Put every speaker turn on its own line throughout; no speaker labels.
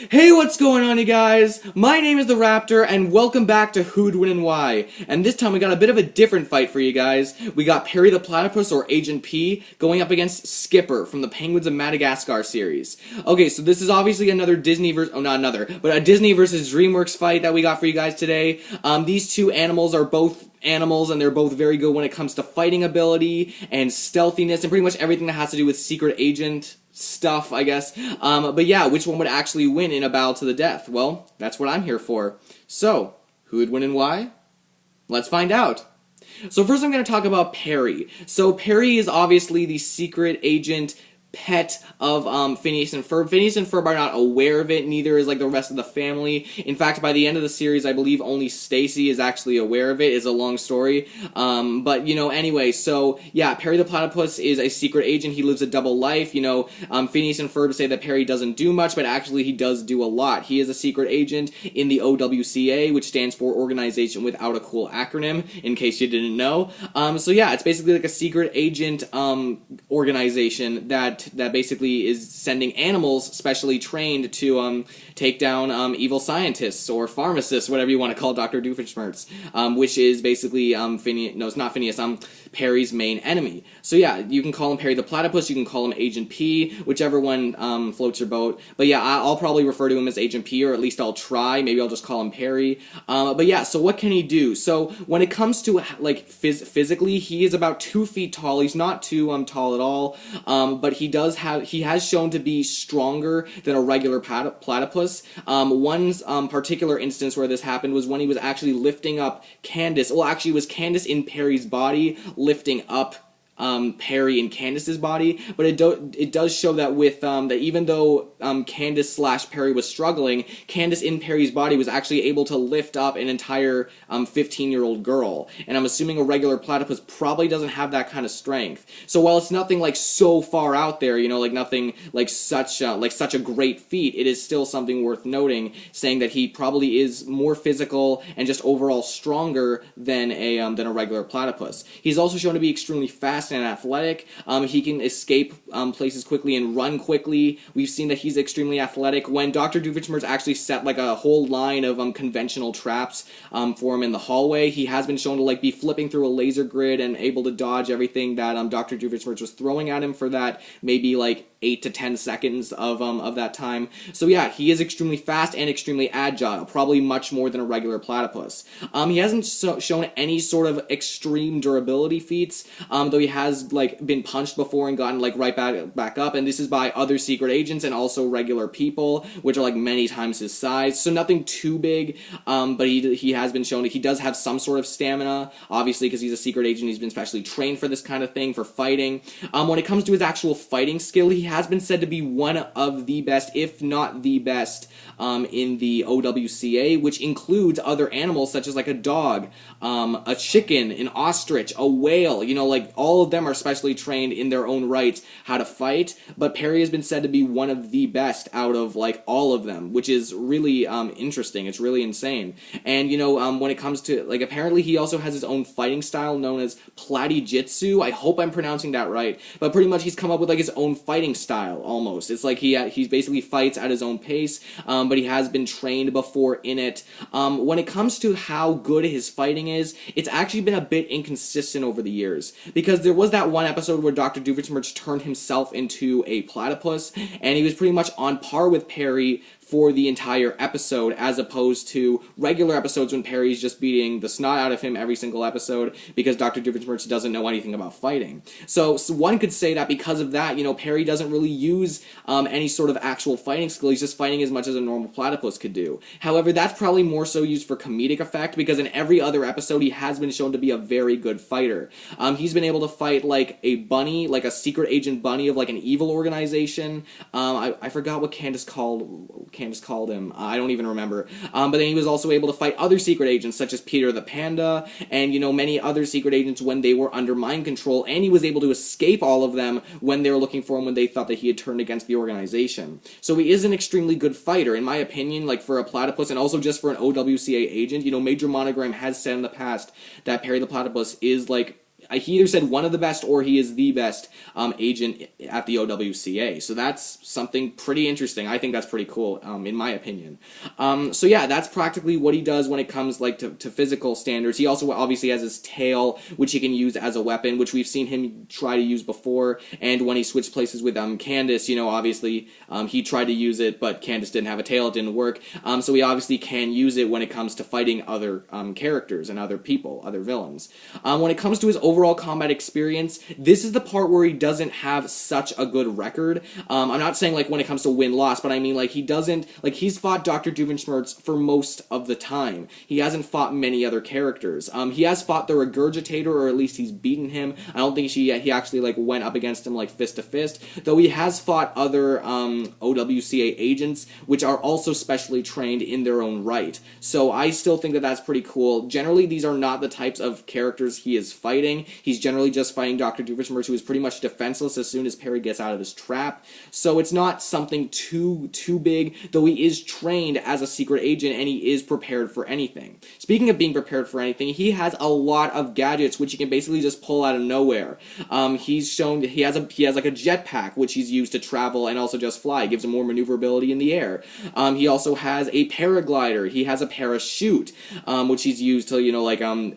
Hey, what's going on, you guys? My name is the Raptor, and welcome back to Who'd Win and Why. And this time we got a bit of a different fight for you guys. We got Perry the Platypus, or Agent P, going up against Skipper from the Penguins of Madagascar series. Okay, so this is obviously another Disney versus, oh, not another, but a Disney versus DreamWorks fight that we got for you guys today. These two animals are both animals, and they're both very good when it comes to fighting ability and stealthiness and pretty much everything that has to do with secret agent stuff, I guess. But yeah, which one would actually win in a battle to the death? Well, that's what I'm here for. So, who would win and why? Let's find out. So first I'm going to talk about Perry. So Perry is obviously the secret agent pet of Phineas and Ferb. Phineas and Ferb are not aware of it, neither is like the rest of the family. In fact, by the end of the series, I believe only Stacy is actually aware of it. It's a long story. But you know, anyway, so yeah, Perry the Platypus is a secret agent. He lives a double life. You know, Phineas and Ferb say that Perry doesn't do much, but actually he does do a lot. He is a secret agent in the WWAW, which stands for Organization Without a Cool Acronym, in case you didn't know. So yeah, it's basically like a secret agent organization that basically is sending animals specially trained to take down evil scientists or pharmacists, whatever you want to call Dr. Doofenshmirtz, which is basically Phineas. No, it's not Phineas. Perry's main enemy. So yeah, you can call him Perry the Platypus. You can call him Agent P, whichever one floats your boat. But yeah, I'll probably refer to him as Agent P, or at least I'll try. Maybe I'll just call him Perry. But yeah, so what can he do? So when it comes to like physically, he is about 2 feet tall. He's not too tall at all. But he has shown to be stronger than a regular platypus. One particular instance where this happened was when he was actually lifting up Candace. Well, actually, it was Candace in Perry's body lifting up Perry and Candace's body, but it does show that with that even though Candace / Perry was struggling, Candace in Perry's body was actually able to lift up an entire 15-year-old girl, and I'm assuming a regular platypus probably doesn't have that kind of strength. So while it's nothing like so far out there, you know, like nothing like such a great feat, it is still something worth noting, saying that he probably is more physical and just overall stronger than a regular platypus. He's also shown to be extremely fast and athletic. He can escape places quickly and run quickly. We've seen that he's extremely athletic. When Dr. Doofenshmirtz actually set like a whole line of conventional traps for him in the hallway, he has been shown to like be flipping through a laser grid and able to dodge everything that Dr. Doofenshmirtz was throwing at him for that maybe like 8 to 10 seconds of that time. So yeah, he is extremely fast and extremely agile, probably much more than a regular platypus. He hasn't shown any sort of extreme durability feats, though he has like been punched before and gotten like right back up, and this is by other secret agents and also regular people, which are like many times his size. So nothing too big, but he has been shown that he does have some sort of stamina, obviously because he's a secret agent. He's been specially trained for this kind of thing, for fighting. When it comes to his actual fighting skill, he has been said to be one of the best, if not the best, in the OWCA, which includes other animals such as like a dog, a chicken, an ostrich, a whale. You know, like all of them are specially trained in their own right how to fight, but Perry has been said to be one of the best out of like all of them, which is really interesting. It's really insane. And you know, when it comes to like, apparently he also has his own fighting style known as Platyjitsu. I hope I'm pronouncing that right, but pretty much he's come up with like his own fighting style almost. It's like he basically fights at his own pace, but he has been trained before in it. When it comes to how good his fighting is, it's actually been a bit inconsistent over the years, because there was that one episode where Dr. Doofenshmirtz turned himself into a platypus, and he was pretty much on par with Perry for the entire episode, as opposed to regular episodes when Perry's just beating the snot out of him every single episode because Dr. Doofenshmirtz doesn't know anything about fighting. So one could say that because of that, you know, Perry doesn't really use any sort of actual fighting skill. He's just fighting as much as a normal platypus could do. However, that's probably more so used for comedic effect, because in every other episode he has been shown to be a very good fighter. He's been able to fight like a bunny, like a secret agent bunny of like an evil organization. I forgot what Candace called him. I don't even remember. But then he was also able to fight other secret agents, such as Peter the Panda, and, you know, many other secret agents when they were under mind control, and he was able to escape all of them when they were looking for him, when they thought that he had turned against the organization. So he is an extremely good fighter, in my opinion, like for a platypus, and also just for an OWCA agent. You know, Major Monogram has said in the past that Perry the Platypus is, like, he either said one of the best or he is the best agent at the OWCA. So that's something pretty interesting. I think that's pretty cool, in my opinion. So yeah, that's practically what he does when it comes like to physical standards. He also obviously has his tail, which he can use as a weapon, which we've seen him try to use before. And when he switched places with Candace, obviously he tried to use it, but Candace didn't have a tail. It didn't work. So he obviously can use it when it comes to fighting other characters and other people, other villains. When it comes to his overall combat experience, this is the part where he doesn't have such a good record. I'm not saying like when it comes to win-loss, but I mean like he doesn't, like he's fought Dr. Doofenshmirtz for most of the time. He hasn't fought many other characters. He has fought the Regurgitator, or at least he's beaten him. I don't think he actually like went up against him like fist to fist, though he has fought other OWCA agents, which are also specially trained in their own right. So I still think that that's pretty cool. Generally, these are not the types of characters he is fighting. He's generally just fighting Dr. Doofenshmirtz, who is pretty much defenseless as soon as Perry gets out of his trap. So it's not something too big, though he is trained as a secret agent and he is prepared for anything. Speaking of being prepared for anything, he has a lot of gadgets which he can basically just pull out of nowhere. He's shown that he has like a jetpack which he's used to travel and also just fly. It gives him more maneuverability in the air. He also has a paraglider. He has a parachute, which he's used to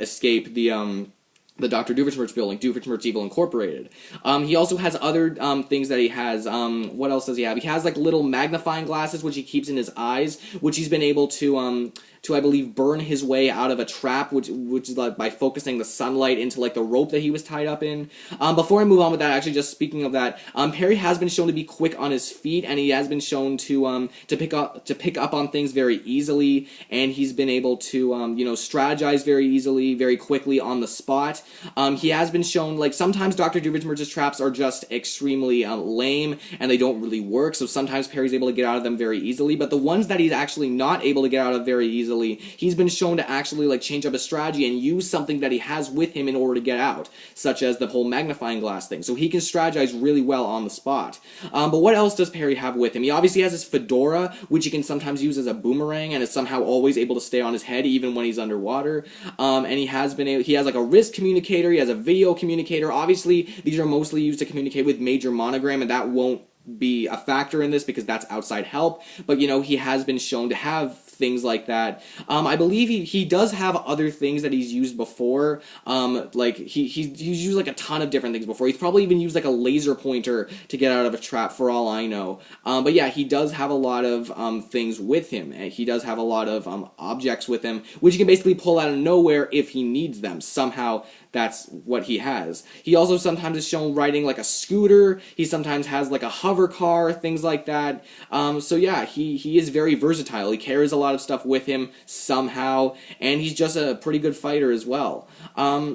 escape the Dr. Doofenshmirtz building, Doofenshmirtz Evil Incorporated. He also has other things that he has. What else does he have? He has like little magnifying glasses which he keeps in his eyes, which he's been able to I believe burn his way out of a trap, which is like by focusing the sunlight into like the rope that he was tied up in. Before I move on with that, actually, just speaking of that, Perry has been shown to be quick on his feet, and he has been shown to pick up on things very easily, and he's been able to strategize very easily, very quickly on the spot. He has been shown, like, sometimes Dr. Doofenshmirtz's traps are just extremely lame and they don't really work, so sometimes Perry's able to get out of them very easily, but the ones that he's actually not able to get out of very easily, he's been shown to actually like change up his strategy and use something that he has with him in order to get out, such as the whole magnifying glass thing. So he can strategize really well on the spot. But what else does Perry have with him? He obviously has his fedora, which he can sometimes use as a boomerang and is somehow always able to stay on his head even when he's underwater. And he has like a wrist communicator, he has a video communicator. Obviously, these are mostly used to communicate with Major Monogram, and that won't be a factor in this because that's outside help, but he has been shown to have things like that. I believe he does have other things that he's used before. Like he's used like a ton of different things before. He's probably even used like a laser pointer to get out of a trap for all I know. But yeah, he does have a lot of things with him. He does have a lot of objects with him, which he can basically pull out of nowhere if he needs them. Somehow that's what he has. He also sometimes is shown riding like a scooter. He sometimes has like a hover car, things like that. So yeah, he is very versatile. He carries a lot of stuff with him somehow, and he's just a pretty good fighter as well.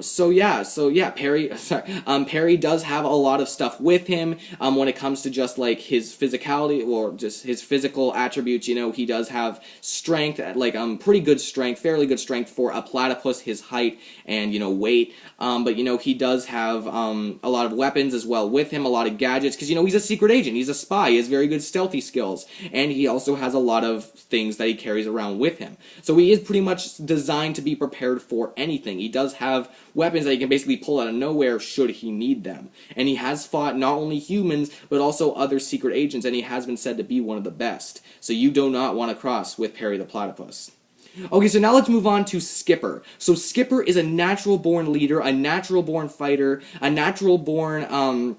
So yeah, Perry does have a lot of stuff with him when it comes to just like his physicality or just his physical attributes. He does have strength, like pretty good strength, fairly good strength for a platypus, his height and weight. But he does have a lot of weapons as well with him, a lot of gadgets, because he's a secret agent, he's a spy, he has very good stealthy skills, and he also has a lot of things that he carries around with him. So he is pretty much designed to be prepared for anything. He does have weapons that he can basically pull out of nowhere should he need them. And he has fought not only humans, but also other secret agents, and he has been said to be one of the best. So you do not want to cross with Perry the Platypus. Okay, so now let's move on to Skipper. So Skipper is a natural-born leader, a natural-born fighter, a natural-born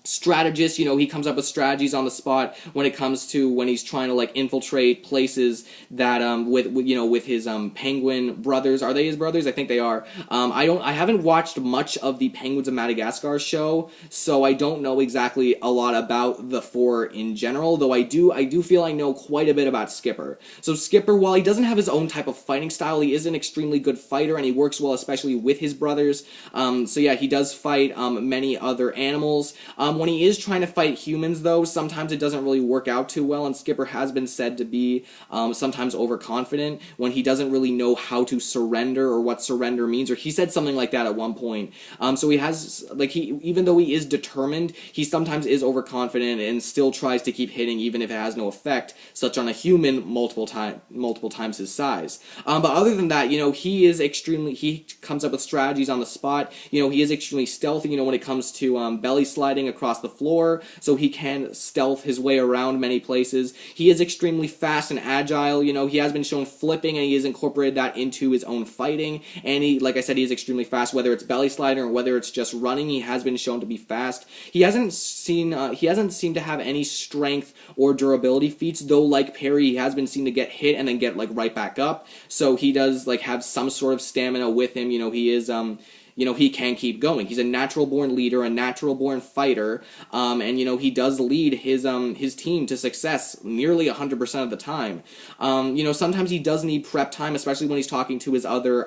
strategist. He comes up with strategies on the spot when it comes to when he's trying to like infiltrate places that with his penguin brothers. Are they his brothers? I think they are. I haven't watched much of the Penguins of Madagascar show, so I don't know exactly a lot about the four in general, though I do feel I know quite a bit about Skipper. So Skipper, while he doesn't have his own type of fighting style, he is an extremely good fighter and he works well especially with his brothers. So yeah, he does fight many other animals. When he is trying to fight humans, though, sometimes it doesn't really work out too well, and Skipper has been said to be sometimes overconfident when he doesn't really know how to surrender or what surrender means, or he said something like that at one point. So he has, like, even though he is determined, he sometimes is overconfident and still tries to keep hitting even if it has no effect, such on a human multiple times his size. But other than that, he comes up with strategies on the spot. He is extremely stealthy, when it comes to belly sliding across the floor, so he can stealth his way around many places. He is extremely fast and agile. He has been shown flipping, and he has incorporated that into his own fighting. And he, like I said, he is extremely fast, whether it's belly sliding or whether it's just running. He has been shown to be fast. He hasn't seemed to have any strength or durability feats, though. Like Perry, he has been seen to get hit and then get right back up. So he does have some sort of stamina with him. He is he can keep going. He's a natural-born leader, a natural-born fighter, and he does lead his team to success nearly 100% of the time. Sometimes he does need prep time, especially when he's talking to his other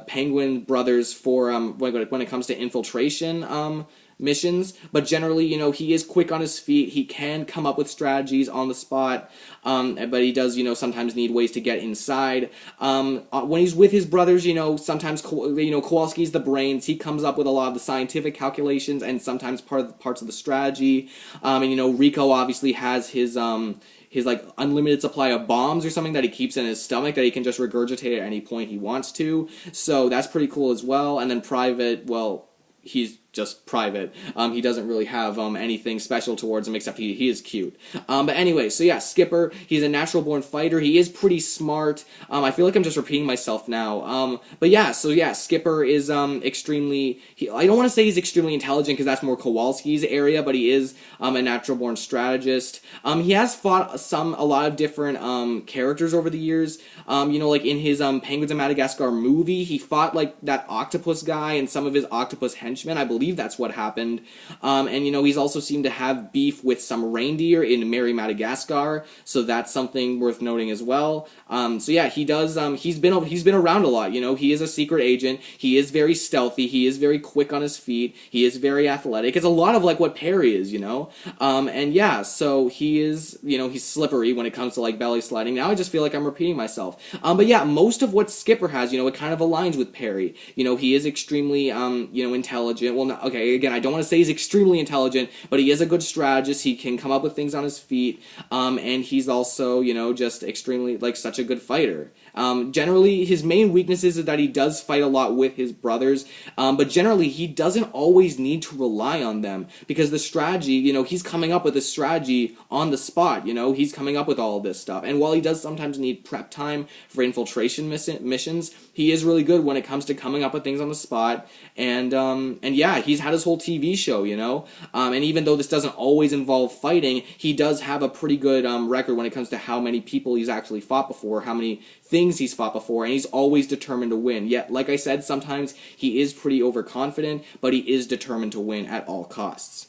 penguin brothers for when it comes to infiltration missions, but generally, he is quick on his feet. He can come up with strategies on the spot, but he does, sometimes need ways to get inside. When he's with his brothers, sometimes, Kowalski's the brains. He comes up with a lot of the scientific calculations and sometimes parts of the strategy. And Rico obviously has his unlimited supply of bombs or something that he keeps in his stomach that he can just regurgitate at any point he wants to. So that's pretty cool as well. And then Private, well, he's just Private. He doesn't really have anything special towards him except he is cute. But anyway, so yeah, Skipper, he's a natural-born fighter. He is pretty smart. I feel like I'm just repeating myself now. But yeah, so yeah, Skipper is extremely... I don't want to say he's extremely intelligent because that's more Kowalski's area, but he is a natural-born strategist. He has fought a lot of different characters over the years. Like in his Penguins of Madagascar movie, he fought that octopus guy and some of his octopus henchmen. I believe that's what happened. And he's also seemed to have beef with some reindeer in Merry Madagascar, so that's something worth noting as well. So yeah, he does. He's been around a lot. He is a secret agent. He is very stealthy. He is very quick on his feet. He is very athletic. It's a lot of what Perry is. And yeah, so he is. He's slippery when it comes to belly sliding. Now I just feel like I'm repeating myself. But yeah, most of what Skipper has, it kind of aligns with Perry. He is extremely intelligent. Well, okay, again, I don't want to say he's extremely intelligent, but he is a good strategist. He can come up with things on his feet, and he's also, just extremely, such a good fighter. Generally, his main weaknesses is that he does fight a lot with his brothers, but generally, he doesn't always need to rely on them, because the strategy, he's coming up with a strategy on the spot, he's coming up with all of this stuff, and while he does sometimes need prep time for infiltration missions, he is really good when it comes to coming up with things on the spot, and yeah, he's had his whole TV show, and even though this doesn't always involve fighting, he does have a pretty good record when it comes to how many people he's actually fought before, how many things he's fought before, and he's always determined to win. Yet, like I said, sometimes he is pretty overconfident, but he is determined to win at all costs.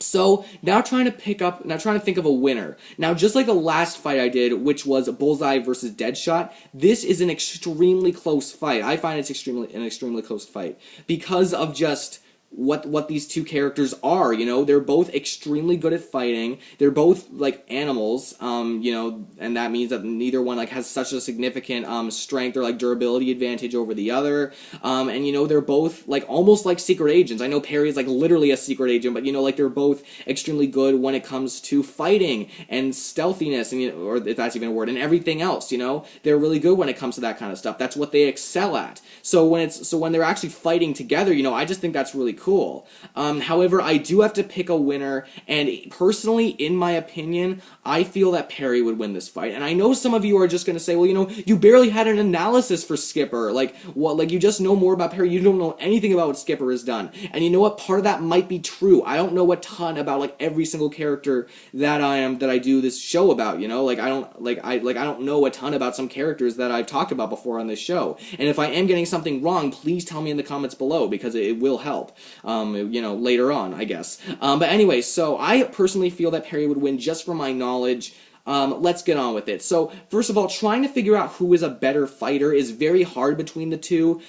So, now trying to think of a winner. Now, just like the last fight I did, which was Bullseye versus Deadshot, this is an extremely close fight. I find it's an extremely close fight because of just what these two characters are, they're both extremely good at fighting, they're both animals, and that means that neither one has such a significant strength or durability advantage over the other, and they're both almost like secret agents. I know Perry is literally a secret agent, but they're both extremely good when it comes to fighting and stealthiness, and or if that's even a word, and everything else. They're really good when it comes to that kind of stuff. That's what they excel at. So when they're actually fighting together, I just think that's really cool. However, I do have to pick a winner, and personally, in my opinion, I feel that Perry would win this fight. And I know some of you are just going to say, well, you barely had an analysis for Skipper. You just know more about Perry. You don't know anything about what Skipper has done. And you know what? Part of that might be true. I don't know a ton about every single character that I do this show about. I don't know a ton about some characters that I've talked about before on this show. And if I am getting something wrong, please tell me in the comments below, because it will help. Later on, I guess. But anyway, so I personally feel that Perry would win just from my knowledge Let's get on with it. So, first of all, trying to figure out who is a better fighter is very hard between the two,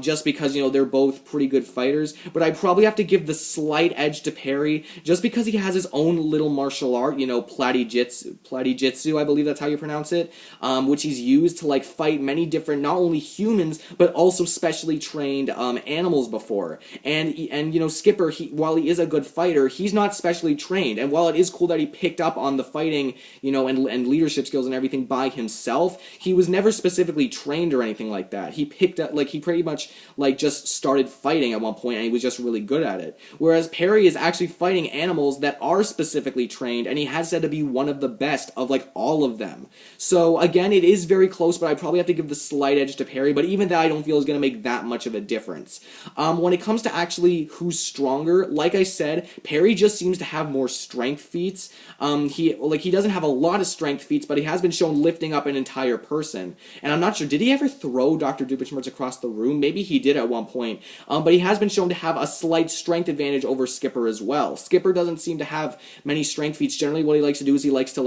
just because, they're both pretty good fighters, but I probably have to give the slight edge to Perry, just because he has his own little martial art, Platyjitsu, I believe that's how you pronounce it, which he's used to, like, fight many different, not only humans, but also specially trained, animals before. And Skipper, while he is a good fighter, he's not specially trained, and while it is cool that he picked up on the fighting, and leadership skills and everything by himself, he was never specifically trained or anything like that. He picked up, he pretty much, just started fighting at one point, and he was just really good at it. Whereas Perry is actually fighting animals that are specifically trained, and he has said to be one of the best of, all of them. So, again, it is very close, but I probably have to give the slight edge to Perry, but even that I don't feel is going to make that much of a difference. When it comes to actually who's stronger, like I said, Perry just seems to have more strength feats. He doesn't have a lot of strength feats, but he has been shown lifting up an entire person. And I'm not sure, did he ever throw Dr. Doofenshmirtz across the room? Maybe he did at one point. But he has been shown to have a slight strength advantage over Skipper as well. Skipper doesn't seem to have many strength feats. Generally, what he likes to do is he likes to,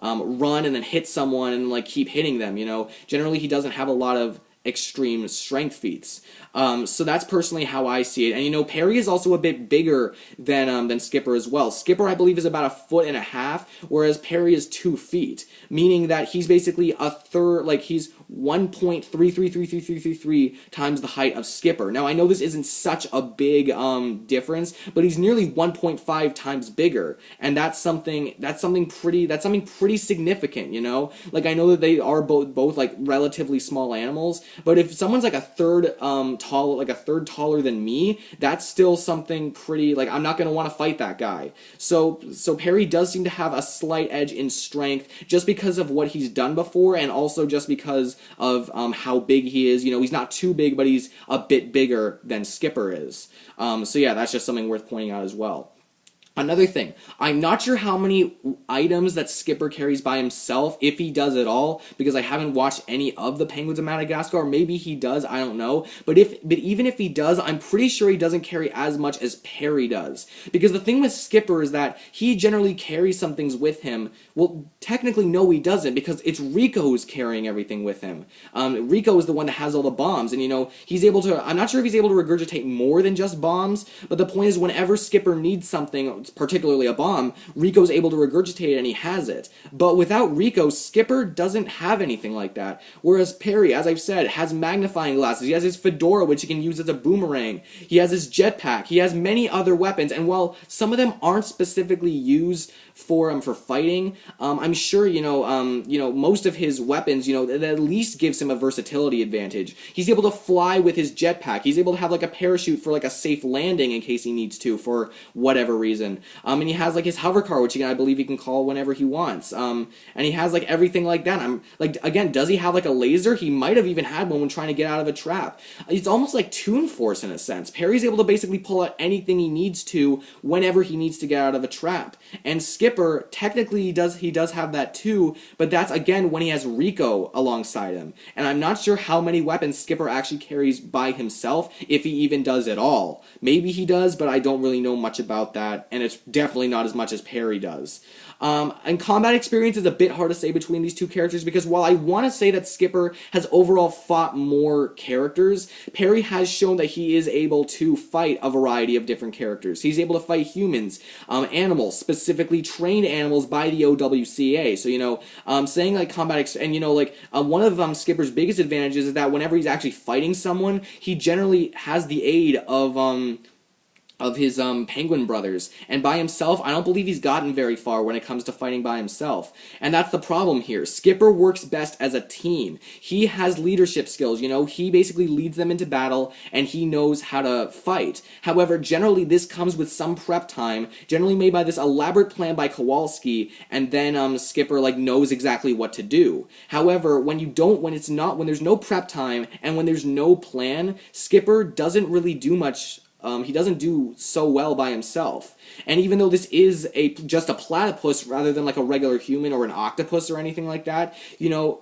run and then hit someone and, keep hitting them, Generally, he doesn't have a lot of extreme strength feats. So that's personally how I see it. And Perry is also a bit bigger than Skipper as well. Skipper, I believe, is about 1.5 feet, whereas Perry is 2 feet, meaning that he's basically a third, he's 1.333333 times the height of Skipper. Now, I know this isn't such a big difference, but he's nearly 1.5 times bigger, and that's something pretty significant, I know that they are both relatively small animals, but if someone's a third taller than me, that's still something pretty, I'm not going to want to fight that guy. So Perry does seem to have a slight edge in strength just because of what he's done before, and also just because of how big he is. He's not too big, but he's a bit bigger than Skipper is. So yeah, that's just something worth pointing out as well. Another thing, I'm not sure how many items that Skipper carries by himself, if he does at all, because I haven't watched any of the Penguins of Madagascar, or maybe he does, I don't know, but even if he does, I'm pretty sure he doesn't carry as much as Perry does, because the thing with Skipper is that he generally carries some things with him. Well, technically, no, he doesn't, because it's Rico who's carrying everything with him. Rico is the one that has all the bombs, and he's able to, I'm not sure if he's able to regurgitate more than just bombs, but the point is, whenever Skipper needs something, particularly a bomb, Rico's able to regurgitate it and he has it. But without Rico, Skipper doesn't have anything like that. Whereas Perry, as I've said, has magnifying glasses. He has his fedora, which he can use as a boomerang. He has his jetpack. He has many other weapons. And while some of them aren't specifically used for fighting, I'm sure most of his weapons, that at least gives him a versatility advantage. He's able to fly with his jetpack. He's able to have a parachute for a safe landing in case he needs to for whatever reason. And he has his hover car, which I believe he can call whenever he wants. And he has everything like that. Again, does he have a laser? He might have even had one when trying to get out of a trap. It's almost like Toon Force in a sense. Perry's able to basically pull out anything he needs to whenever he needs to get out of a trap. And Skipper, technically he does have that too, but that's again when he has Rico alongside him. And I'm not sure how many weapons Skipper actually carries by himself, if he even does at all. Maybe he does, but I don't really know much about that, and it's definitely not as much as Perry does. And combat experience is a bit hard to say between these two characters, because while I want to say that Skipper has overall fought more characters, Perry has shown that he is able to fight a variety of different characters. He's able to fight humans, animals, specifically trained animals by the WWAW. So, saying combat, one of Skipper's biggest advantages is that whenever he's actually fighting someone, he generally has the aid of his penguin brothers, and by himself, I don't believe he's gotten very far when it comes to fighting by himself. And that's the problem here. Skipper works best as a team. He has leadership skills, he basically leads them into battle, and he knows how to fight. However, generally this comes with some prep time, generally made by this elaborate plan by Kowalski, and then Skipper knows exactly what to do. However, when there's no prep time, and when there's no plan, Skipper doesn't really do much. He doesn't do so well by himself. And even though this is just a platypus rather than a regular human or an octopus or anything like that,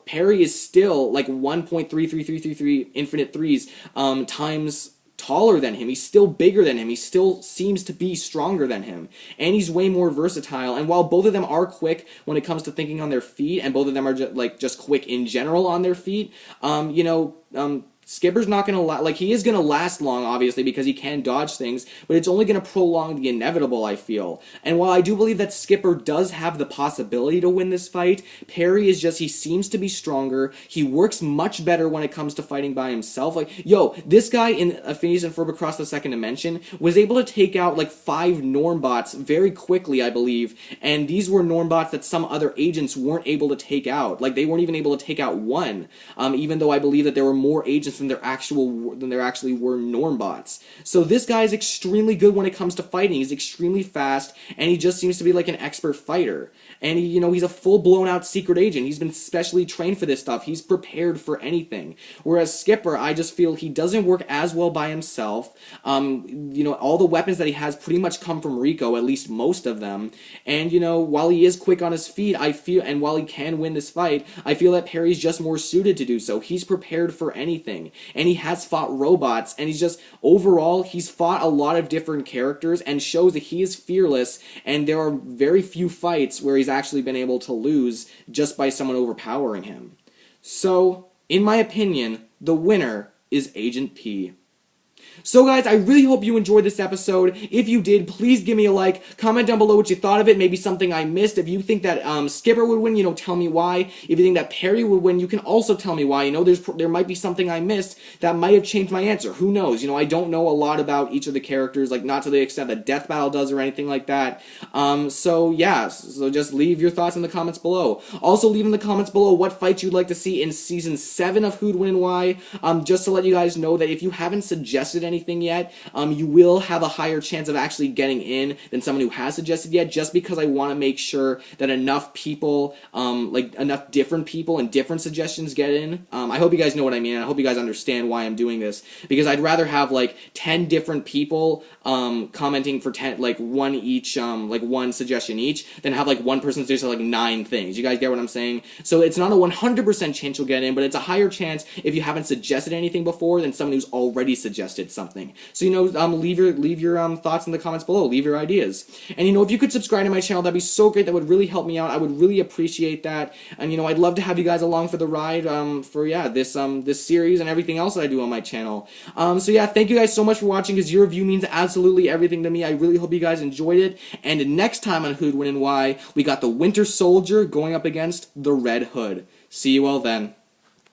Perry is still 1.33333 infinite threes times taller than him, he's still bigger than him, he still seems to be stronger than him, and he's way more versatile. And while both of them are quick when it comes to thinking on their feet, and both of them are just quick in general on their feet, Skipper's not gonna he is gonna last long, obviously, because he can dodge things, but it's only gonna prolong the inevitable, I feel. And while I do believe that Skipper does have the possibility to win this fight, Perry is he seems to be stronger. He works much better when it comes to fighting by himself. This guy in Phineas and Ferb Across the Second Dimension was able to take out 5 Normbots very quickly, I believe, and these were Normbots that some other agents weren't able to take out. They weren't even able to take out one, even though I believe that there were more agents than there actually were Normbots. So this guy is extremely good when it comes to fighting. He's extremely fast, and he just seems to be an expert fighter. And he's a full-blown out secret agent. He's been specially trained for this stuff. He's prepared for anything. Whereas Skipper, I just feel he doesn't work as well by himself. All the weapons that he has pretty much come from Rico, at least most of them. And while he is quick on his feet, and while he can win this fight, I feel that Perry's just more suited to do so. He's prepared for anything. And he has fought robots, and overall, he's fought a lot of different characters, and shows that he is fearless, and there are very few fights where he's actually been able to lose just by someone overpowering him. So, in my opinion, the winner is Agent P. So guys, I really hope you enjoyed this episode. If you did, please give me a like. Comment down below what you thought of it. Maybe something I missed. If you think that Skipper would win, tell me why. If you think that Perry would win, you can also tell me why. There might be something I missed that might have changed my answer. Who knows? I don't know a lot about each of the characters, not to the extent that Death Battle does or anything like that. So just leave your thoughts in the comments below. Also, leave in the comments below what fights you'd like to see in Season 7 of Who'd Win and Why. Just to let you guys know that if you haven't suggested anything yet, you will have a higher chance of actually getting in than someone who has suggested yet, just because I want to make sure that enough people, enough different people and different suggestions get in. I hope you guys know what I mean, and I hope you guys understand why I'm doing this, because I'd rather have 10 different people commenting for 10, one each, one suggestion each, than have one person suggest 9 things. You guys get what I'm saying? So it's not a 100% chance you'll get in, but it's a higher chance if you haven't suggested anything before than someone who's already suggested something. So leave your thoughts in the comments below. Leave your ideas. And if you could subscribe to my channel, that'd be so great. That would really help me out. I would really appreciate that. And I'd love to have you guys along for the ride for this series and everything else that I do on my channel. Thank you guys so much for watching, because your review means absolutely everything to me. I really hope you guys enjoyed it. And next time on Who'd Win and Why, we got the Winter Soldier going up against the Red Hood. See you all then.